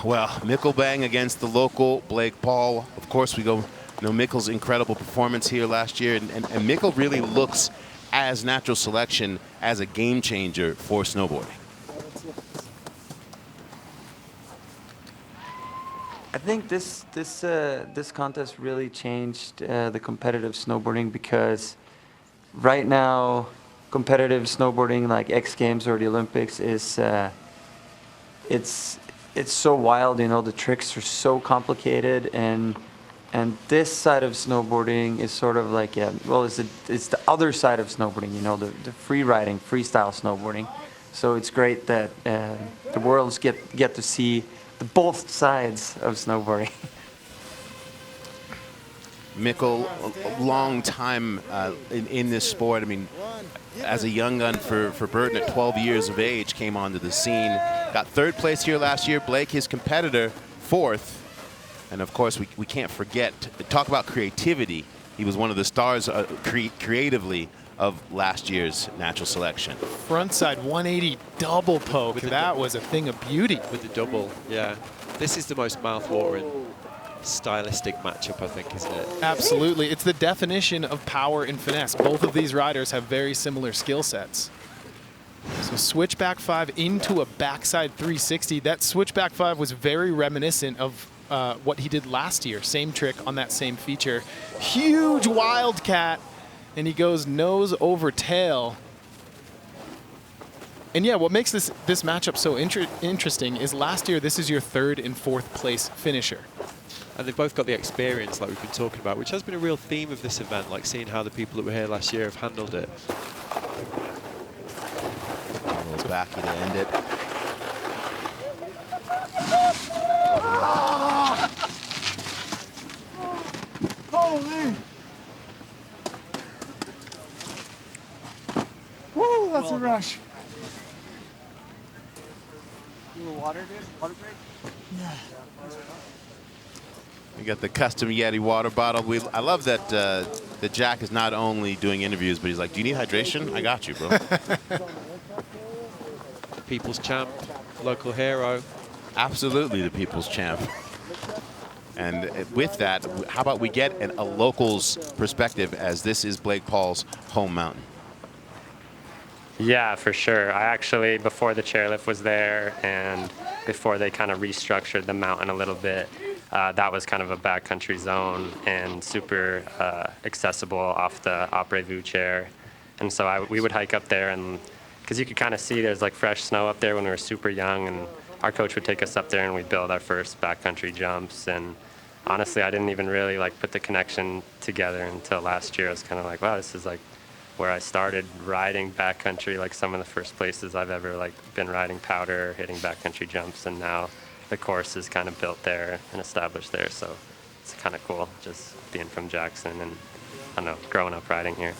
Well, Mikkel Bang against the local Blake Paul. Of course, we go, Mikkel's incredible performance here last year, and Mikkel really looks as natural selection as a game changer for snowboarding. I think this contest really changed the competitive snowboarding, because right now competitive snowboarding like X Games or the Olympics is it's so wild. The tricks are so complicated, and this side of snowboarding is sort of like, it's the other side of snowboarding. The free riding, freestyle snowboarding. So it's great that the worlds get to see both sides of snowboarding. Mikkel, a long time in this sport. I mean, as a young gun for Burton at 12 years of age, came onto the scene. Got third place here last year. Blake, his competitor, fourth. And of course, we can't forget, talk about creativity. He was one of the stars creatively of last year's natural selection. Frontside 180 double poke. That was a thing of beauty. With the double, yeah. This is the most mouth-watering stylistic matchup, I think, isn't it? Absolutely. It's the definition of power and finesse. Both of these riders have very similar skill sets. So switchback 5 into a backside 360. That switchback 5 was very reminiscent of what he did last year. Same trick on that same feature. Huge wildcat. And he goes nose over tail. And yeah, what makes this matchup so interesting is last year, this is your third and fourth place finisher. And they've both got the experience like we've been talking about, which has been a real theme of this event, like seeing how the people that were here last year have handled it. Rolls back to end it. Holy! Woo, that's a rush. You want water, dude? Water break? Yeah. We got the custom Yeti water bottle. I love that that Jack is not only doing interviews, but he's like, "Do you need hydration? I got you, bro." People's champ, local hero. Absolutely the people's champ. And with that, how about we get a local's perspective, as this is Blake Paul's home mountain? Yeah, for sure. I actually, before the chairlift was there and before they kind of restructured the mountain a little bit, that was kind of a backcountry zone and super accessible off the après-vu chair. And so we would hike up there, and because you could kind of see there's like fresh snow up there when we were super young, and our coach would take us up there and we'd build our first backcountry jumps. And honestly, I didn't even really like put the connection together until last year. I was kind of like, wow, this is like where I started riding backcountry, like some of the first places I've ever like been riding powder, hitting backcountry jumps, and now the course is kind of built there and established there. So it's kind of cool just being from Jackson and, I don't know, growing up riding here.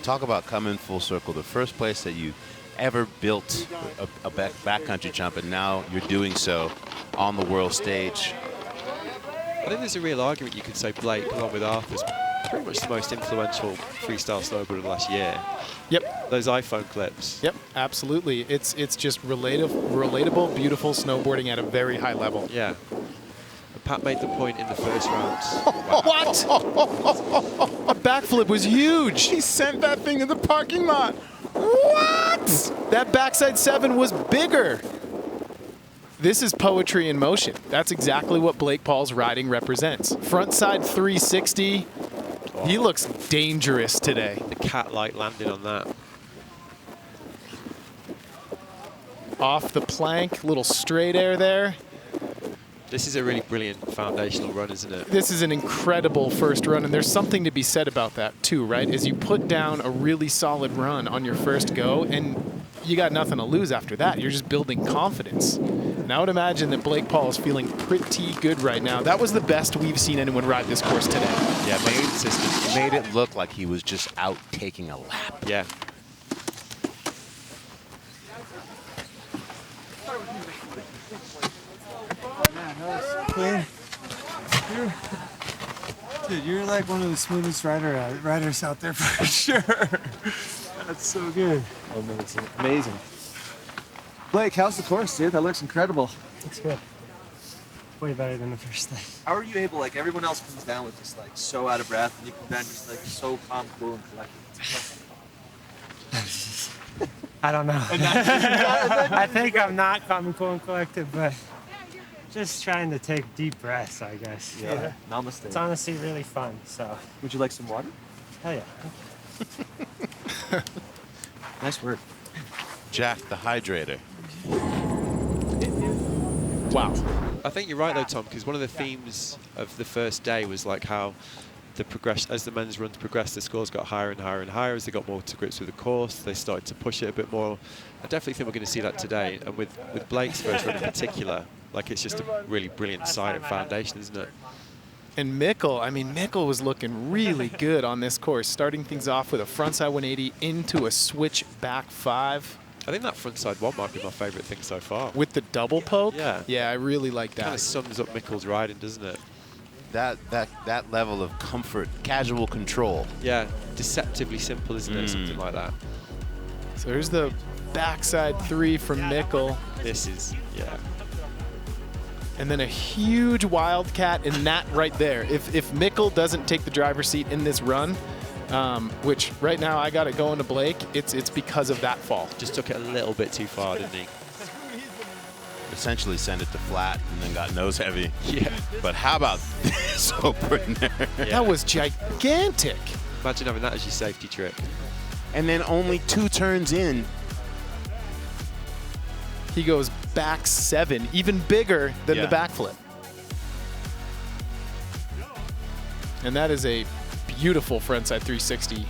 Talk about coming full circle. The first place that you ever built a backcountry jump, and now you're doing so on the world stage. I think there's a real argument you could say Blake, along with Arthur's, pretty much the most influential freestyle snowboarder of the last year. Yep. Those iPhone clips. Yep, absolutely. It's just relatable, beautiful snowboarding at a very high level. Yeah. And Pat made the point in the first round. What? A backflip was huge. He sent that thing to the parking lot. What? That backside 7 was bigger. This is poetry in motion. That's exactly what Blake Paul's riding represents. Frontside 360. He looks dangerous today. The cat-like landing on that. Off the plank, little straight air there. This is a really brilliant foundational run, isn't it? This is an incredible first run, and there's something to be said about that too, right? As you put down a really solid run on your first go, and you got nothing to lose after that. You're just building confidence. And I would imagine that Blake Paul is feeling pretty good right now. That was the best we've seen anyone ride this course today. Yeah, made it look like he was just out taking a lap. Yeah. Clean. Dude, you're like one of the smoothest riders out there for sure. That's so good. Amazing. Blake, how's the course, dude? That looks incredible. Looks good. Way better than the first thing. How are you able, like everyone else comes down with just like so out of breath, and you come down just like so calm, cool, and collected? I don't know. I think I'm not calm and cool and collected, but just trying to take deep breaths, I guess. Yeah. Namaste. It's honestly really fun, so. Would you like some water? Hell yeah. Nice work. Jack, the hydrator. Wow. I think you're right though, Tom, because one of the themes of the first day was like how the progression, as the men's runs progressed, the scores got higher and higher and higher as they got more to grips with the course. They started to push it a bit more. I definitely think we're going to see that today. And with Blake's first run in particular, like it's just a really brilliant side and foundation, isn't it? And Mikkel, I mean, Mikkel was looking really good on this course, starting things off with a frontside 180 into a switch back 5. I think that frontside one might be my favourite thing so far. With the double poke? Yeah. Yeah, I really like that. Kind of sums up Mikkel's riding, doesn't it? That level of comfort, casual control. Yeah, deceptively simple, isn't it? Something like that. So here's the backside 3 from Mikkel. This is, yeah. And then a huge wildcat in that right there. If Mikkel doesn't take the driver's seat in this run, which right now I got it going to Blake, it's because of that fall. Just took it a little bit too far, didn't he? Essentially sent it to flat and then got nose heavy. Yeah. But how about this opener? Yeah. That was gigantic. Imagine having that as your safety trick. And then only 2 turns in. He goes back 7, even bigger than the backflip. And that is a beautiful frontside 360.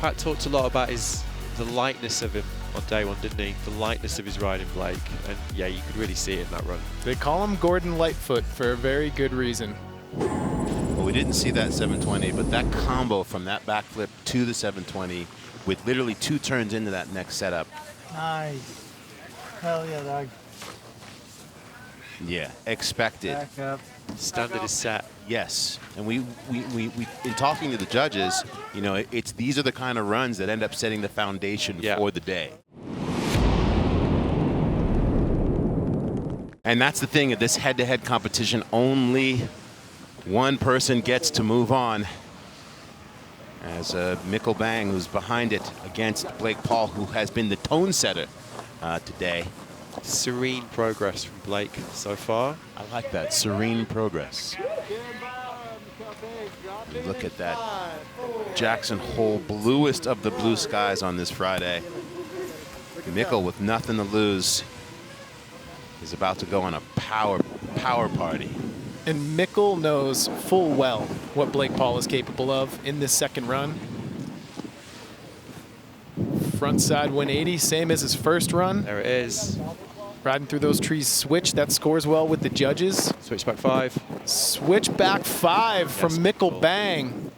Pat talked a lot about the lightness of him on day one, didn't he? The lightness of his riding, Blake. And yeah, you could really see it in that run. They call him Gordon Lightfoot for a very good reason. Well, we didn't see that 720, but that combo from that backflip to the 720 with literally 2 turns into that next setup. Nice. Hell yeah, dog. Yeah, expected. Back up. Standard is set. Yes, and we in talking to the judges, you know, these are the kind of runs that end up setting the foundation for the day. And that's the thing of this head-to-head competition. Only one person gets to move on. As Mikkel Bang, who's behind it, against Blake Paul, who has been the tone setter today. Serene progress from Blake so far. I like that, serene progress. Look at that Jackson Hole, bluest of the blue skies on this Friday. Mikkel, with nothing to lose, is about to go on a power party. And Mikkel knows full well what Blake Paul is capable of in this second run. Frontside 180, same as his first run. There it is. Riding through those trees, switch, that scores well with the judges. Switchback 5. Switchback 5 from Mikkel Bang.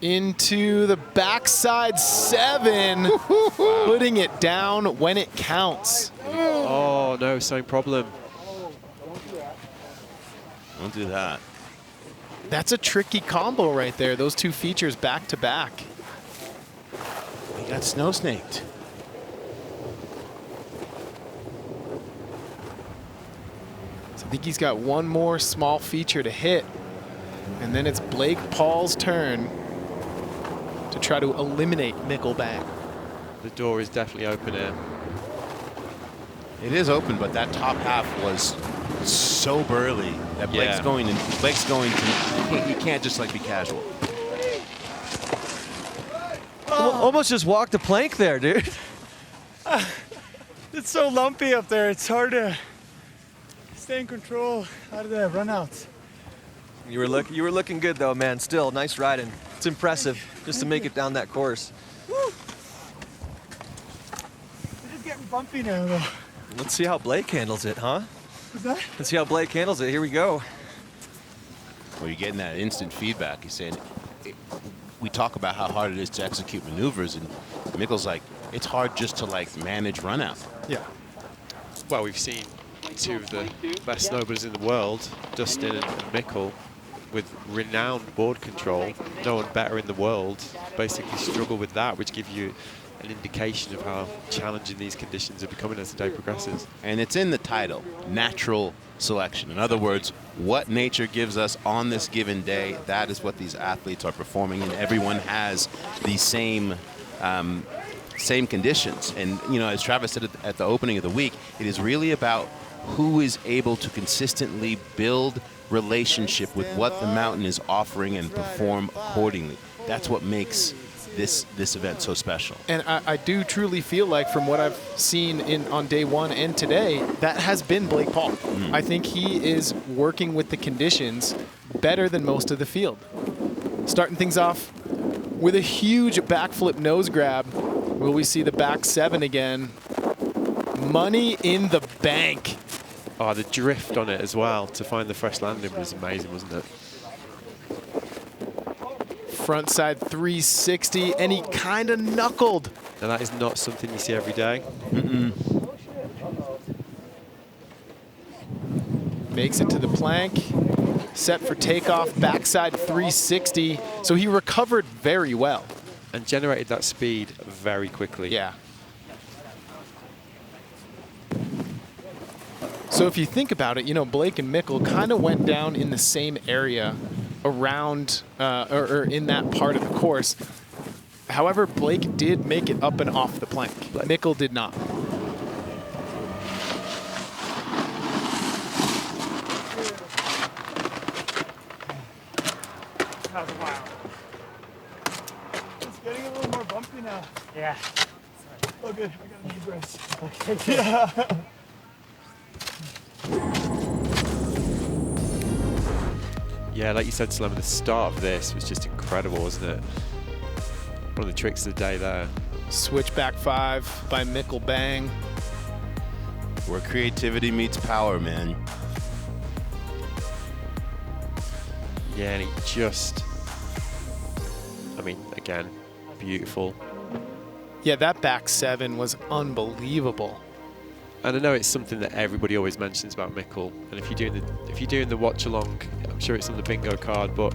Into the backside 7, putting it down when it counts. Oh no, same problem. Don't do that. That's a tricky combo right there, those 2 features back to back. He got snow snaked. So I think he's got one more small feature to hit. And then it's Blake Paul's turn to try to eliminate Mikkel Bang. The door is definitely open here. It is open, but that top half was so burly that Blake's going to, you can't just like be casual. Almost just walked a plank there, dude. It's so lumpy up there. It's hard to stay in control out of the runouts. You were looking good though, man. Still, nice riding. It's impressive just to make it down that course. Woo. It's just getting bumpy now, though. Let's see how Blake handles it, huh? What's that? Let's see how Blake handles it. Here we go. Well, you're getting that instant feedback. He's saying, we talk about how hard it is to execute maneuvers, and Mikkel's like, it's hard just to like manage run out. Yeah. Well, we've seen 2 of the best snowboarders in the world, Dustin and Mikkel, with renowned board control. No one better in the world basically struggle with that, which give you an indication of how challenging these conditions are becoming as the day progresses. And it's in the title, natural selection. In other words, what nature gives us on this given day, that is what these athletes are performing, and everyone has the same conditions. And, you know, as Travis said at the opening of the week, it is really about who is able to consistently build relationship with what the mountain is offering and perform accordingly. That's what makes this event so special. And I do truly feel like, from what I've seen on day one and today, that has been Blake Paul. I think he is working with the conditions better than most of the field. Starting things off with a huge backflip nose grab. Will we see the back 7 again? Money in the bank. Oh, the drift on it as well to find the fresh landing was amazing, wasn't it? Frontside 360, and he kind of knuckled. Now that is not something you see every day. Makes it to the plank, set for takeoff, backside 360. So he recovered very well. And generated that speed very quickly. Yeah. So if you think about it, you know, Blake and Mikkel kind of went down in the same area around, or in that part of the course. However, Blake did make it up and off the plank. Mikkel did not. That was wild. It's getting a little more bumpy now. Yeah. Oh, good. I got a knee brace. Okay. Yeah. Yeah, like you said, Slam, the start of this was just incredible, wasn't it? One of the tricks of the day there. Switchback 5 by Mikkel Bang. Where creativity meets power, man. Yeah, and he just, I mean, again, beautiful. Yeah, that back 7 was unbelievable. And I know it's something that everybody always mentions about Mikkel. And if you're doing the watch along, I'm sure it's on the bingo card. But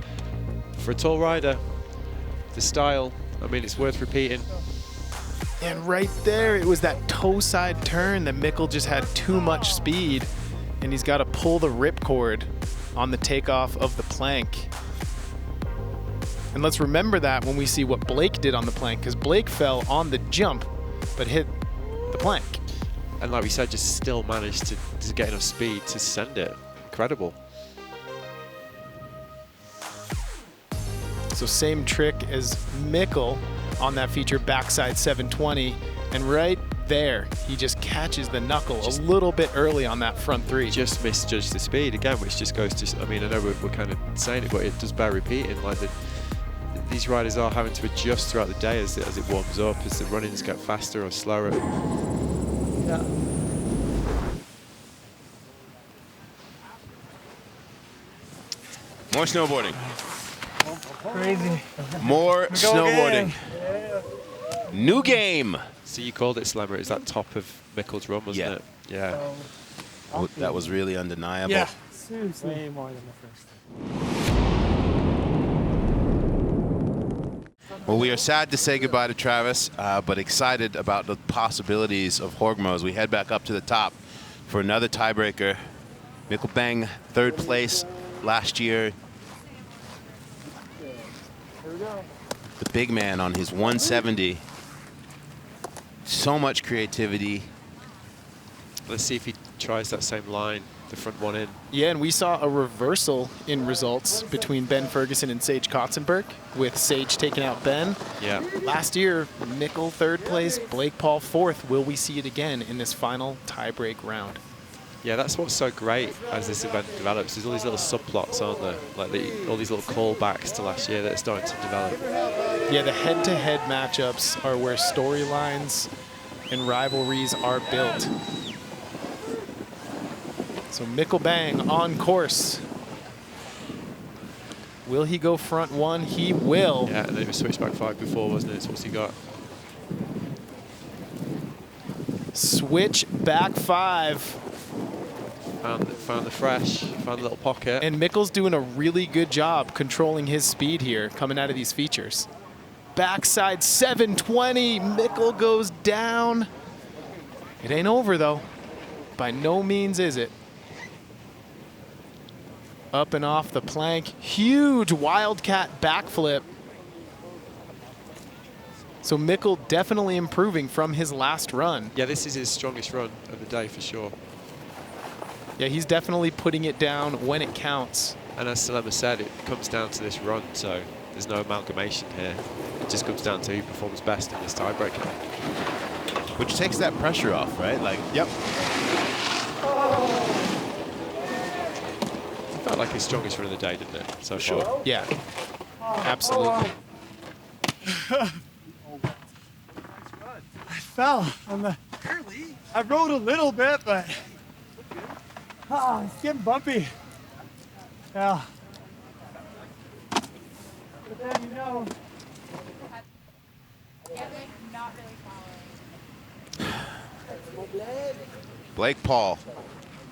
for a tall rider, the style, I mean, it's worth repeating. And right there, it was that toe side turn that Mikkel just had too much speed, and he's got to pull the ripcord on the takeoff of the plank. And let's remember that when we see what Blake did on the plank, because Blake fell on the jump, but hit the plank. And like we said, just still managed to get enough speed to send it. Incredible. So same trick as Mikkel on that feature, backside 720. And right there, he just catches the knuckle a little bit early on that front 3. Just misjudged the speed again, which just goes to, I mean, I know we're kind of saying it, but it does bear repeating. Like these riders are having to adjust throughout the day as it warms up, as the run-ins get faster or slower. Yeah. More snowboarding. Crazy. More snowboarding. Yeah. New game. So you called it Slammer. It's that top of Mikkel's run, wasn't Yeah. it? Yeah. That was really undeniable. Yeah. Seriously. Way more than the first. Well, we are sad to say goodbye to Travis, but excited about the possibilities of Horgmo as we head back up to the top for another tiebreaker. Mikkel Bang, 3rd place last year. The big man on his 170. So much creativity. Let's see if he tries that same line, the front one in. Yeah, and we saw a reversal in results between Ben Ferguson and Sage Kotsenburg, with Sage taking out Ben. Yeah. Last year, Mikkel 3rd place, Blake Paul 4th. Will we see it again in this final tiebreak round? Yeah, that's what's so great as this event develops. There's all these little subplots, aren't there? Like all these little callbacks to last year that are starting to develop. Yeah, the head-to-head matchups are where storylines and rivalries are built. So Mikkel Bang on course. Will he go front 1? He will. Yeah, and then it was switchback 5 before, wasn't it? So what's he got? Switch back 5. Found the fresh, found the little pocket. And Mikkel's doing a really good job controlling his speed here coming out of these features. backside 720. Mikkel goes down. It ain't over though. By no means is it. Up and off the plank. Huge wildcat backflip. So Mikkel definitely improving from his last run. Yeah, this is his strongest run of the day for sure. Yeah, he's definitely putting it down when it counts. And as Salema said, it comes down to this run, so there's no amalgamation here. It just comes down to who performs best in this tiebreaker. Which takes that pressure off, right? Like, yep. It felt like his strongest run of the day, didn't it? So Sure. far. Yeah, absolutely. I fell on the. I rode a little bit, but it's getting bumpy. Yeah. But then you know. Blake Paul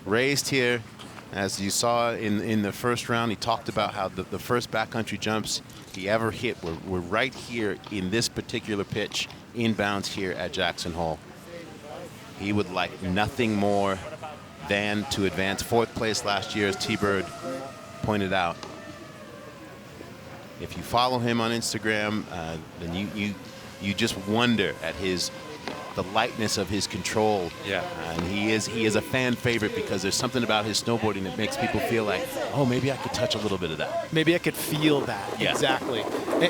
raised here. As you saw in the first round, he talked about how the first backcountry jumps he ever hit were right here in this particular pitch, inbounds here at Jackson Hole. He would like nothing more than to advance. 4th place last year, as T-Bird pointed out. If you follow him on Instagram, then you just wonder at the lightness of his control. Yeah. And he is a fan favorite because there's something about his snowboarding that makes people feel like, oh, maybe I could touch a little bit of that. Maybe I could feel that. Yeah. Exactly.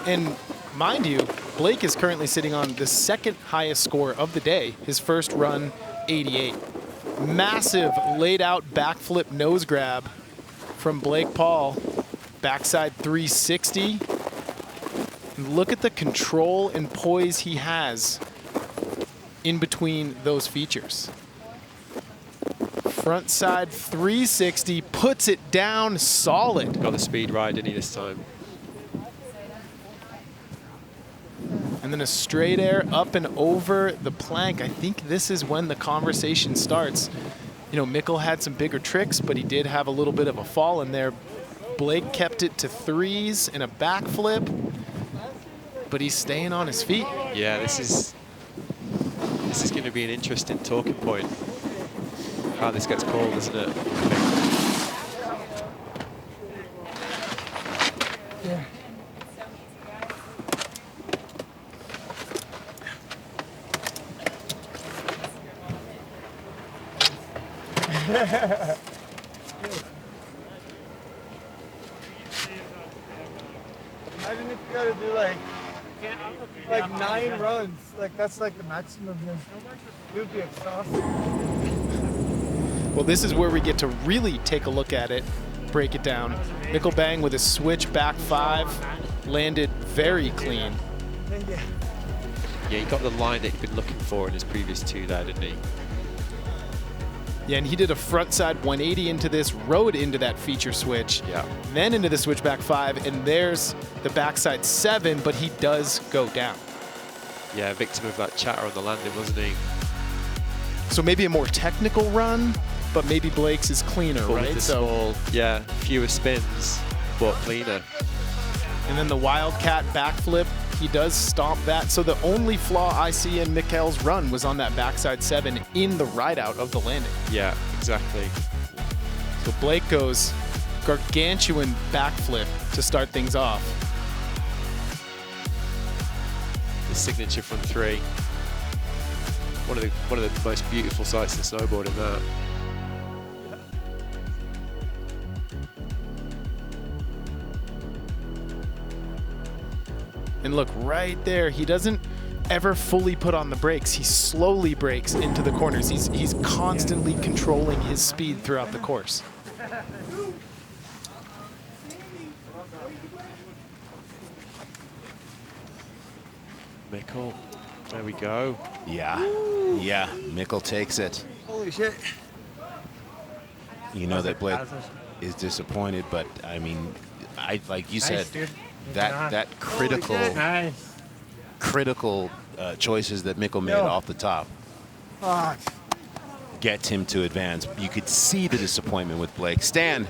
And mind you, Blake is currently sitting on the 2nd highest score of the day. His first run, 88. Massive laid out backflip nose grab from Blake Paul. Backside 360. And look at the control and poise he has in between those features. Front side 360, puts it down solid. Got the speed right, didn't he, this time? And then a straight air up and over the plank. I think this is when the conversation starts. You know, Mikkel had some bigger tricks, but he did have a little bit of a fall in there. Blake kept it to 3s and a backflip, but he's staying on his feet. Yeah, this is going to be an interesting talking point. How this gets called, isn't it? Yeah. Imagine if you gotta do like 9 runs. Like that's like the maximum. It would be exhausting. Well, this is where we get to really take a look at it, break it down. Mikkel Bang with a switch back 5, landed very clean. Thank you. Yeah, he got the line that he'd been looking for in his previous 2 there, didn't he? Yeah, and he did a front side 180 into this, rode into that feature switch, Yeah. then into the switch back 5, and there's the backside 7, but he does go down. Yeah, victim of that chatter on the landing, wasn't he? So maybe a more technical run, but maybe Blake's is cleaner, But with right? the So, small, yeah, fewer spins, but cleaner. and then the wildcat backflip, he does stomp that. So the only flaw I see in Mikkel's run was on that backside 7 in the ride out of the landing. Yeah, exactly. So Blake goes gargantuan backflip to start things off. The signature front 3. One of the most beautiful sights in snowboarding, that. And look right there, he doesn't ever fully put on the brakes. He slowly brakes into the corners. He's constantly controlling his speed throughout the course. Mikkel, there we go. Yeah, yeah, Mikkel takes it. Holy shit. You know that Blake is disappointed, but I mean, like you said, dude. that critical Nice. critical choices that Mikkel made Yo. off the top Fuck. gets him to advance. You could see the disappointment with Blake. Stan.